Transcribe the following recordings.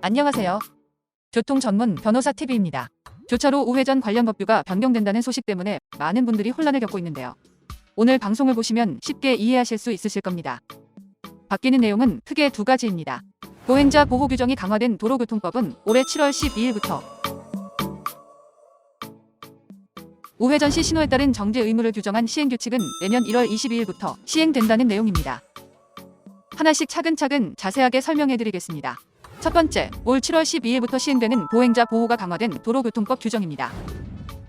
안녕하세요. 교통 전문 변호사 TV입니다. 교차로 우회전 관련 법규가 변경된다는 소식 때문에 많은 분들이 혼란을 겪고 있는데요. 오늘 방송을 보시면 쉽게 이해하실 수 있으실 겁니다. 바뀌는 내용은 크게 두 가지입니다. 보행자 보호 규정이 강화된 도로교통법은 올해 7월 12일부터 우회전 시 신호에 따른 정지 의무를 규정한 시행규칙은 내년 1월 22일부터 시행된다는 내용입니다. 하나씩 차근차근 자세하게 설명해드리겠습니다. 첫 번째, 올 7월 12일부터 시행되는 보행자 보호가 강화된 도로교통법 규정입니다.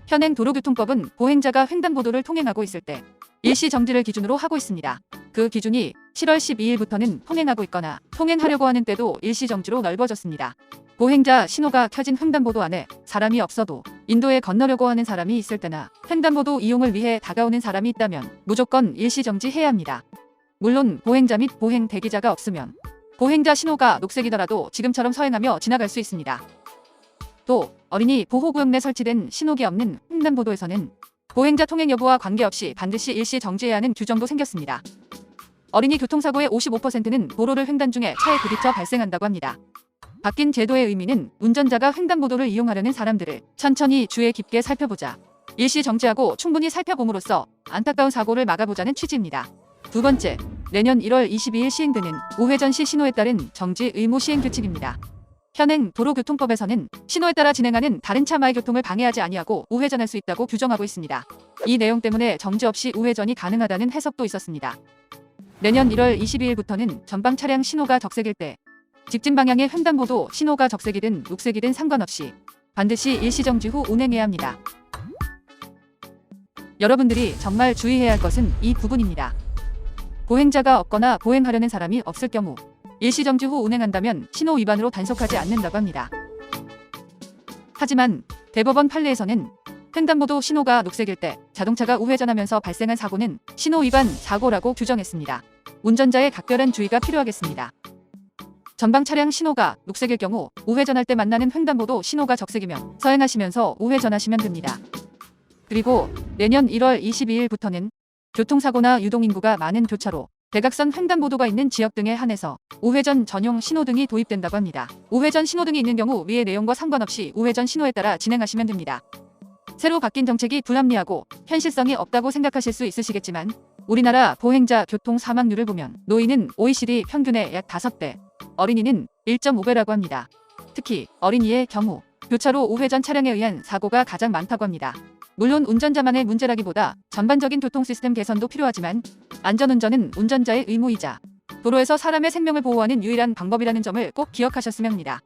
현행 도로교통법은 보행자가 횡단보도를 통행하고 있을 때 일시 정지를 기준으로 하고 있습니다. 그 기준이 7월 12일부터는 통행하고 있거나 통행하려고 하는 때도 일시 정지로 넓어졌습니다. 보행자 신호가 켜진 횡단보도 안에 사람이 없어도 인도에 건너려고 하는 사람이 있을 때나 횡단보도 이용을 위해 다가오는 사람이 있다면 무조건 일시 정지해야 합니다. 물론 보행자 및 보행 대기자가 없으면 보행자 신호가 녹색이더라도 지금처럼 서행하며 지나갈 수 있습니다. 또 어린이 보호구역 내 설치된 신호기 없는 횡단보도에서는 보행자 통행 여부와 관계없이 반드시 일시 정지해야 하는 규정도 생겼습니다. 어린이 교통사고의 55%는 도로를 횡단 중에 차에 부딪혀 발생한다고 합니다. 바뀐 제도의 의미는 운전자가 횡단보도를 이용하려는 사람들을 천천히 주의 깊게 살펴보자, 일시 정지하고 충분히 살펴봄으로써 안타까운 사고를 막아보자는 취지입니다. 두 번째, 내년 1월 22일 시행되는 우회전 시 신호에 따른 정지 의무 시행 규칙입니다. 현행 도로교통법에서는 신호에 따라 진행하는 다른 차마의 교통을 방해하지 아니하고 우회전할 수 있다고 규정하고 있습니다. 이 내용 때문에 정지 없이 우회전이 가능하다는 해석도 있었습니다. 내년 1월 22일부터는 전방 차량 신호가 적색일 때 직진 방향의 횡단보도 신호가 적색이든 녹색이든 상관없이 반드시 일시 정지 후 운행해야 합니다. 여러분들이 정말 주의해야 할 것은 이 부분입니다. 보행자가 없거나 보행하려는 사람이 없을 경우 일시 정지 후 운행한다면 신호 위반으로 단속하지 않는다고 합니다. 하지만 대법원 판례에서는 횡단보도 신호가 녹색일 때 자동차가 우회전하면서 발생한 사고는 신호 위반 사고라고 규정했습니다. 운전자의 각별한 주의가 필요하겠습니다. 전방 차량 신호가 녹색일 경우 우회전할 때 만나는 횡단보도 신호가 적색이면 서행하시면서 우회전하시면 됩니다. 그리고 내년 1월 22일부터는 교통사고나 유동인구가 많은 교차로, 대각선 횡단보도가 있는 지역 등에 한해서 우회전 전용 신호등이 도입된다고 합니다. 우회전 신호등이 있는 경우 위의 내용과 상관없이 우회전 신호에 따라 진행하시면 됩니다. 새로 바뀐 정책이 불합리하고 현실성이 없다고 생각하실 수 있으시겠지만 우리나라 보행자 교통 사망률을 보면 노인은 OECD 평균의 약 5배, 어린이는 1.5배라고 합니다. 특히 어린이의 경우 교차로 우회전 차량에 의한 사고가 가장 많다고 합니다. 물론 운전자만의 문제라기보다 전반적인 교통 시스템 개선도 필요하지만 안전운전은 운전자의 의무이자 도로에서 사람의 생명을 보호하는 유일한 방법이라는 점을 꼭 기억하셨으면 합니다.